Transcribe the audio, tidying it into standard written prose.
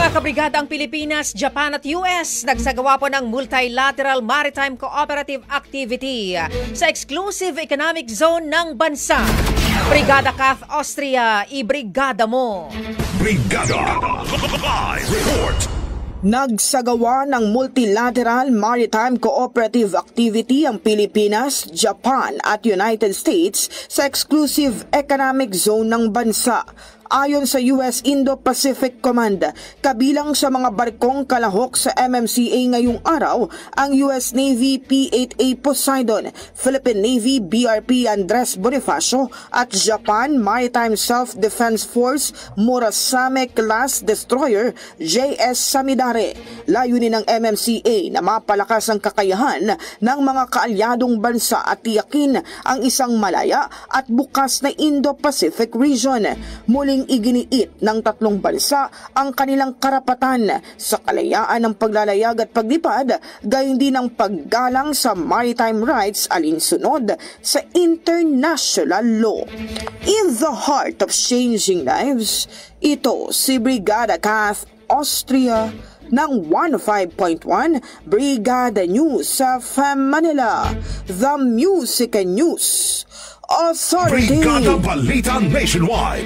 Mga kabrigada ang Pilipinas, Japan at US nagsagawa po ng Multilateral Maritime Cooperative Activity sa Exclusive Economic Zone ng bansa. Brigada Kath Austria, ibrigada mo! Brigada Live Report! Nagsagawa ng Multilateral Maritime Cooperative Activity ang Pilipinas, Japan at United States sa Exclusive Economic Zone ng bansa. Ayon sa US Indo-Pacific Command, kabilang sa mga barkong kalahok sa MMCA ngayong araw ang US Navy P-8A Poseidon, Philippine Navy BRP Andres Bonifacio at Japan Maritime Self-Defense Force Murasame-class destroyer JS Samidare. Layunin ng MMCA na mapalakas ang kakayahan ng mga kaalyadong bansa at tiyakin ang isang malaya at bukas na Indo-Pacific region. Muling iginiit ng tatlong bansa ang kanilang karapatan sa kalayaan ng paglalayag at paglipad, gayon din ang paggalang sa maritime rights alinsunod sa international law. In the heart of changing lives, ito si Brigada Kath Austria ng 105.1 Brigada News sa Manila, the Music and News Authority. Brigada Balita Nationwide.